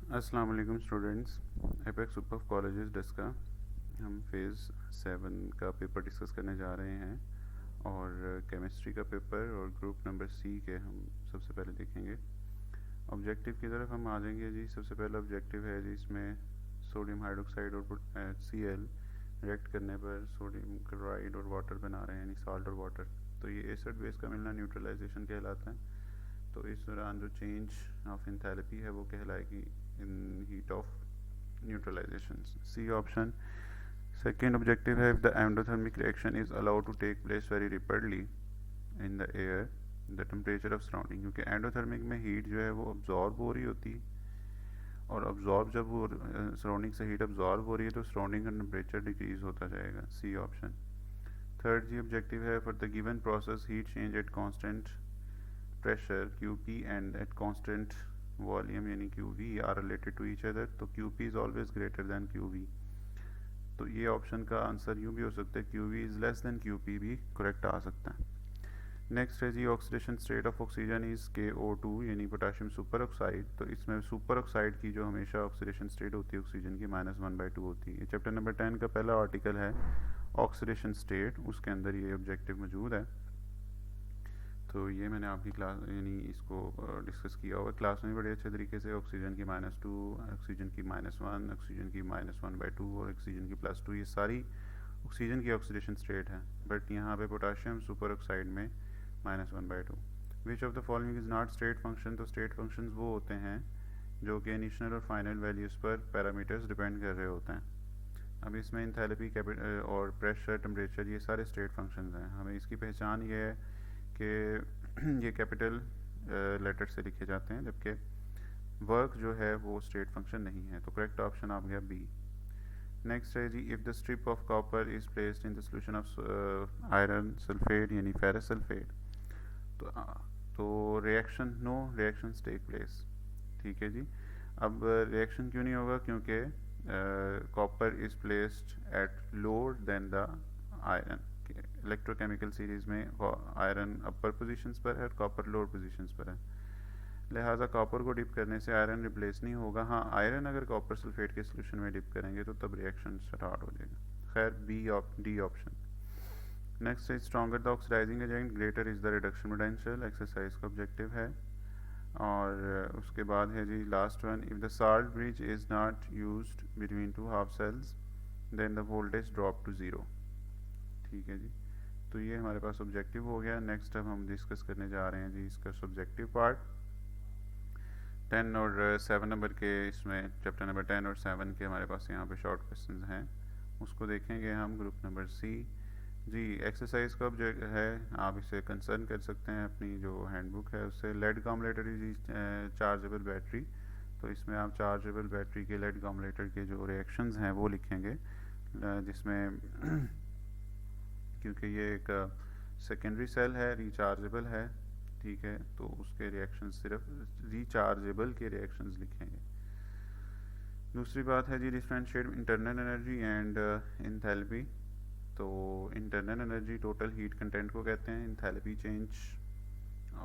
अस्सलाम वालेकुम students. Apex group of colleges डिस्का हम फेज़ 7 का पेपर डिस्कस करने जा रहे हैं और केमिस्ट्री का पेपर और ग्रुप नंबर सी के हम सबसे पहले देखेंगे। ऑब्जेक्टिव की तरफ हम आ जाएंगे जी। सबसे पहला ऑब्जेक्टिव है जी, इसमें सोडियम हाइड्रोक्साइड और Cl रिएक्ट करने पर सोडियम क्लोराइड और वाटर बना रहे हैं, यानी साल्ट और वाटर। तो ये एसिड बेस का मिलना न्यूट्रलाइजेशन कहलाता है। तो इस दौरान जो चेंज ऑफ इंथैल्पी है वो कहलाएगी in heat of neutralization. C option. Second objective है, if the endothermic reaction is allowed to take place very rapidly in the air the temperature of surrounding, क्योंकि एंडोथर्मिक में हीट जो है वो absorb हो रही होती है, और अब्जॉर्ब जब वो सराउंडिंग से हीट अब्जॉर्ब हो रही है तो सराउंडिंग का टेम्परेचर डिक्रीज होता जाएगा। C option. थर्ड जी ऑब्जेक्टिव है, for the given process heat change at constant pressure QP and at constant volume यानी QV are related to each other, तो QP is always greater than QV। तो ये option का answer यूँ भी हो सकता है, QV is less than QP भी करेक्ट आ सकता है। नेक्स्ट है जी, oxidation state of oxygen is KO2 यानी पोटाशियम सुपर ऑक्साइड। तो इसमें सुपर ऑक्साइड की जो हमेशा ऑक्सीडेशन स्टेट होती है ऑक्सीजन की -1/2 होती है। चैप्टर नंबर 10 का पहला आर्टिकल है ऑक्सीडेशन स्टेट, उसके अंदर ये ऑब्जेक्टिव मौजूद है। तो ये मैंने आपकी क्लास यानी इसको डिस्कस किया हुआ क्लास में बड़े अच्छे तरीके से। ऑक्सीजन की -2, ऑक्सीजन की -1, ऑक्सीजन की -1/2 और ऑक्सीजन की +2, ये सारी ऑक्सीजन की ऑक्सीडेशन स्टेट है। बट यहाँ पे पोटाशियम सुपर ऑक्साइड में -1/2। Which of the following is not state function. तो स्टेट फंक्शंस वो होते हैं जो कि इनिशियल और फाइनल वैल्यूज़ पर पैरामीटर्स डिपेंड कर रहे होते हैं। अब इसमें इंथैल्पी और प्रेशर टेम्परेचर ये सारे स्टेट फंक्शंस हैं। हमें इसकी पहचान ये है कि ये कैपिटल लेटर से लिखे जाते हैं, जबकि वर्क जो है वो स्टेट फंक्शन नहीं है। तो करेक्ट ऑप्शन आ गया बी। नेक्स्ट है जी, if the strip of copper is placed in the solution of iron sulphate यानी फेरस सल्फेट, तो reaction no reactions take place. ठीक है जी। अब रिएक्शन क्यों नहीं होगा, क्योंकि copper is placed at lower than the iron. Electrochemical series में आयरन अपर पोजीशंस पर है और कॉपर लोअर पोजीशंस पर है, लिहाजा कॉपर को डिप करने से आयरन रिप्लेस नहीं होगा। हाँ, आयरन अगर कॉपर सल्फेट के सोल्यूशन में डिप करेंगे तो तब रिएक्शन स्टार्ट हो जाएगा। खैर D option. Next is, stronger the oxidising agent greater is the reduction potential, exercise का ऑब्जेक्टिव है। और उसके बाद है जी last one, if the salt bridge is not used between two half cells then the voltage drop to 0। ठीक है जी। तो ये हमारे पास ऑब्जेक्टिव हो गया। नेक्स्ट अब हम डिस्कस करने जा रहे हैं जी इसका सब्जेक्टिव पार्ट। 10 और 7 नंबर के, इसमें चैप्टर नंबर 10 और 7 के हमारे पास यहाँ पे शॉर्ट क्वेश्चंस हैं, उसको देखेंगे हम। ग्रुप नंबर सी जी, एक्सरसाइज का ऑब्जेक्ट है, आप इसे कंसर्न कर सकते हैं अपनी जो हैंडबुक है उससे। लेड कॉम्बलेटर जी चार्जेबल बैटरी, तो इसमें आप चार्जेबल बैटरी के लेड कॉम्बलेटर के जो रिएक्शंस हैं वो लिखेंगे, जिसमें क्योंकि ये एक सेकेंडरी सेल है, रिचार्जेबल है, ठीक है, तो उसके रिएक्शन सिर्फ रिचार्जेबल के रिएक्शंस लिखेंगे। दूसरी बात है जी, differentiate internal energy and enthalpy. तो internal energy total heat content को कहते हैं, इंथैल्पी चेंज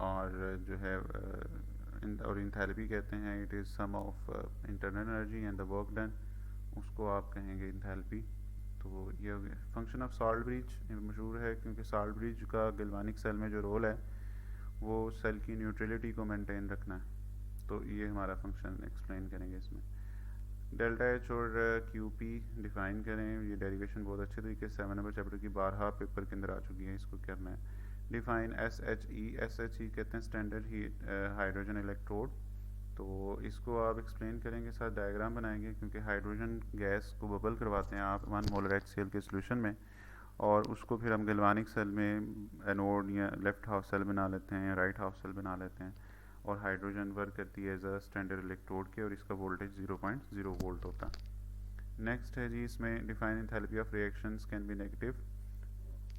और जो है और इंथैल्पी कहते हैं it is sum of internal energy and the work done, उसको आप कहेंगे इंथैल्पी। तो ये फंक्शन ऑफ साल्ट ब्रिज मशहूर है, क्योंकि साल्ट ब्रिज का गैल्वानिक सेल में जो रोल है वो सेल की न्यूट्रलिटी को मेंटेन रखना है। तो ये हमारा फंक्शन एक्सप्लेन करेंगे इसमें। डेल्टा एच और क्यू पी डिफाइन करें, ये डेरिवेशन बहुत अच्छे तरीके से 7 नंबर चैप्टर की 12 पेपर के अंदर आ चुकी है, इसको करना है। डिफाइन एस एच ई कहते हैं स्टैंडर्ड हीट हाइड्रोजन इलेक्ट्रोड। तो इसको आप एक्सप्लेन करेंगे, साथ डायग्राम बनाएंगे, क्योंकि हाइड्रोजन गैस को बबल करवाते हैं आप 1 मोलर HCl के सोल्यूशन में, और उसको फिर हम गैल्वानिक सेल में एनोड या लेफ्ट हाफ सेल बना लेते हैं या राइट हाफ सेल बना लेते हैं, और हाइड्रोजन वर्क करती है एज अ स्टैंडर्ड इलेक्ट्रोड के, और इसका वोल्टेज 0.0 वोल्ट होता है। नेक्स्ट है जी, इसमें define enthalpy of reactions can be negative.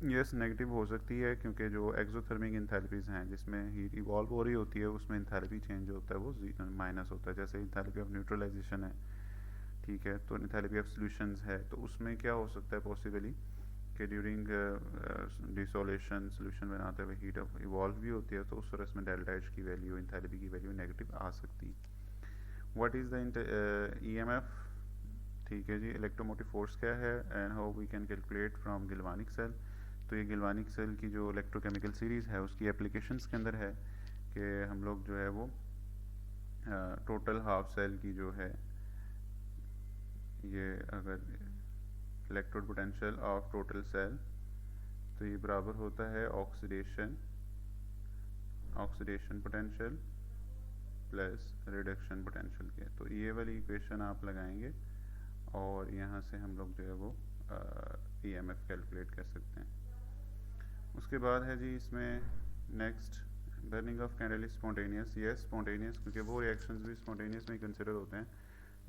Yes, negative हो सकती है, क्योंकि जो एक्सोथर्मिक इंथैल्पीज हैं जिसमें हीट इवॉल्व हो रही होती है उसमें इंथैल्पी चेंज होता है वो माइनस होता है। जैसे इंथैल्पी ऑफ न्यूट्रलाइजेशन है, ठीक है, तो इंथैल्पी ऑफ सॉल्यूशंस है, तो उसमें क्या हो सकता है पॉसिबली कि ड्यूरिंग डिसोलेशन सोल्यूशन बनाते हुए हीट इवॉल्व भी होती है, तो उस तरह में डेल्टा एच की वैल्यू इंथैल्पी की वैल्यू नेगेटिव आ सकती है। व्हाट इज़ द EMF, ठीक है जी, इलेक्ट्रोमोटिव फोर्स क्या है, and how we can calculate from galvanic cell. तो ये गिल्वानिक सेल की जो इलेक्ट्रोकेमिकल सीरीज़ है उसकी एप्लीकेशंस के अंदर है कि हम लोग जो है वो टोटल हाफ सेल की जो है ये अगर electrode potential of total sale तो ये बराबर होता है oxidation potential plus reduction potential के। तो ये वाली इक्वेशन आप लगाएंगे और यहाँ से हम लोग जो है वो EMF कैलकुलेट कर सकते हैं। उसके बाद है जी इसमें next, burning of candle is spontaneous. Yes spontaneous, क्योंकि वो रिएक्शंस भी स्पॉन्टेनियस में कंसिडर होते हैं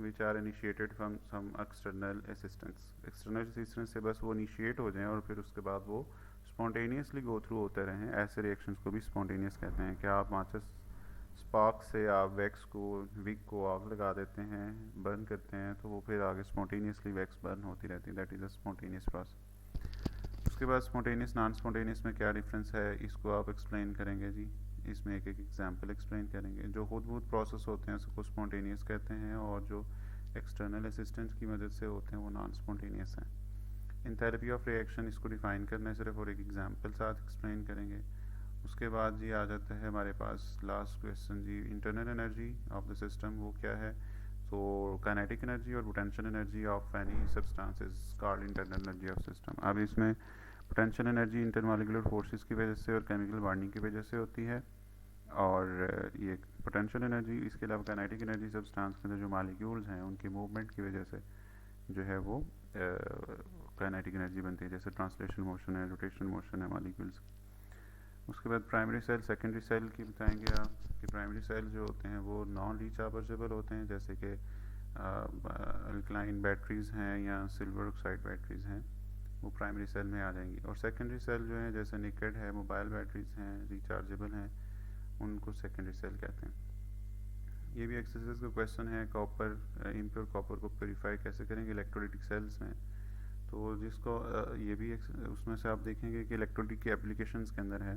which are initiated from some external assistance. External assistance से बस वो इनिशिएट हो जाएं और फिर उसके बाद वो स्पॉन्टेनियसली गो थ्रू होते रहें, ऐसे रिएक्शंस को भी स्पॉन्टेनियस कहते हैं। क्या आप माचिस स्पार्क से आप वैक्स को विक को आग लगा देते हैं, बर्न करते हैं, तो वो फिर आगे स्पॉन्टेनियसली वैक्स बर्न होती रहती है, that is a spontaneous process. उसके बाद स्पॉन्टेनियस नॉन स्पॉन्टेनियस में क्या डिफरेंस है इसको आप एक्सप्लेन करेंगे जी, इसमें एक एक एग्जांपल एक्सप्लेन करेंगे। जो खुद बहुत प्रोसेस होते हैं उसको स्पॉन्टेनियस कहते हैं और जो एक्सटर्नल असिस्टेंट की मदद से होते हैं वो नॉन स्पॉन्टेनियस हैं। इंथैल्पी ऑफ रिएक्शन इसको डिफाइन करना है सिर्फ और एक एग्जांपल साथ एक्सप्लेन करेंगे। उसके बाद जी आ जाता है हमारे पास लास्ट क्वेश्चन जी, internal energy of the system वो क्या है। तो काइनेटिक एनर्जी और potential energy of any substance is called internal energy of system. अब इसमें पोटेंशियल एनर्जी इंटरमॉलिक्यूलर फोर्सेस की वजह से और केमिकल बॉन्डिंग की वजह से होती है, और ये पोटेंशियल एनर्जी इसके अलावा काइनेटिक एनर्जी सब्सटेंस के अंदर जो मालिक्यूल्स हैं उनकी मूवमेंट की वजह से जो है वो काइनेटिक एनर्जी बनती है, जैसे ट्रांसलेशन मोशन है, रोटेशन मोशन है मालिक्यूल्स। उसके बाद प्राइमरी सेल सेकेंडरी सेल की बताएंगे आप कि प्राइमरी सेल जो होते हैं वो नॉन रिचार्जेबल होते हैं, जैसे कि अल्कलाइन बैटरीज हैं या सिल्वर ऑक्साइड बैटरीज हैं, वो प्राइमरी सेल में आ जाएंगी। और सेकेंडरी सेल जो है जैसे निकेड है, मोबाइल बैटरीज हैं, रिचार्जेबल हैं, उनको सेकेंडरी सेल कहते हैं। ये भी एक्सरसाइज का क्वेश्चन है, कॉपर इम्प्योर कॉपर को प्योरीफाई कैसे करेंगे इलेक्ट्रोलिटिक सेल्स में। तो जिसको ये भी उसमें से आप देखेंगे कि इलेक्ट्रोलिटिक की एप्लीकेशंस के अंदर है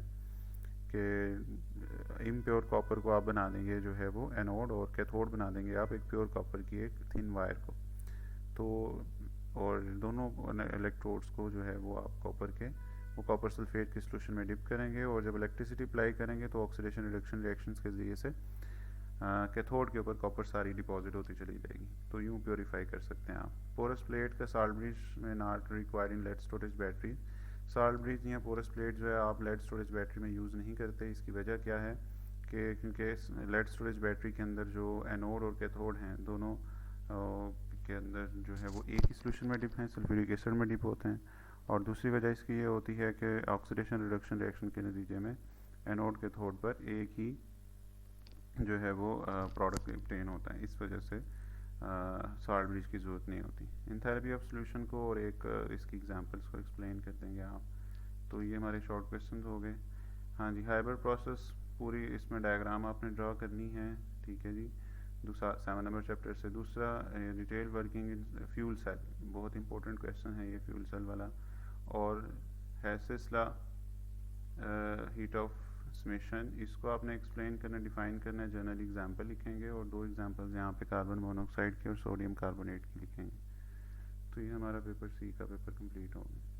कि इम्प्योर कॉपर को आप बना देंगे जो है वो एनोड, और कैथोड बना देंगे आप एक प्योर कॉपर की एक थिन वायर को। तो और दोनों इलेक्ट्रोड्स को जो है वो आप कॉपर के वो कॉपर सल्फेट के सोल्यूशन में डिप करेंगे, और जब इलेक्ट्रिसिटी अप्लाई करेंगे तो ऑक्सीडेशन रिडक्शन रिएक्शंस के ज़रिए से कैथोड के ऊपर कॉपर सारी डिपॉजिट होती चली जाएगी। तो यूँ प्योरीफाई कर सकते हैं आप। पोरस प्लेट का सॉल्ट ब्रिज में not requiring lead storage battery. Salt bridge या पोरस प्लेट जो है आप लेड स्टोरेज बैटरी में यूज़ नहीं करते। इसकी वजह क्या है कि क्योंकि लेड स्टोरेज बैटरी के अंदर जो एनोड और कैथोड हैं दोनों के अंदर जो है वो एक ही सोल्यूशन में डिप हैं, सल्फ्यूरिक एसिड में डिप होते हैं। और दूसरी वजह इसकी ये होती है कि ऑक्सीडेशन रिडक्शन रिएक्शन के नतीजे में एनोड कैथोड पर एक ही जो है वो प्रोडक्ट obtain होता है, इस वजह से सॉल्ट ब्रिज की ज़रूरत नहीं होती। इंथैल्पी ऑफ सॉल्यूशन को और एक इसकी एग्जांपल्स को एक्सप्लेन कर देंगे आप। तो ये हमारे शॉर्ट क्वेश्चंस हो गए। हाँ जी, हाइबर प्रोसेस पूरी इसमें डायग्राम आपने ड्रा करनी है, ठीक है जी। दूसरा 7 नंबर चैप्टर से। दूसरा detail working in fuel cell, बहुत इंपॉर्टेंट क्वेश्चन है ये फ्यूल सेल वाला। और Hess's law, heat of summation, इसको आपने एक्सप्लेन करना, डिफाइन करना है, जनरल एग्जांपल लिखेंगे और 2 एग्जांपल्स यहाँ पे कार्बन मोनोऑक्साइड के और सोडियम कार्बोनेट की लिखेंगे। तो ये हमारा पेपर C का पेपर कंप्लीट हो गया।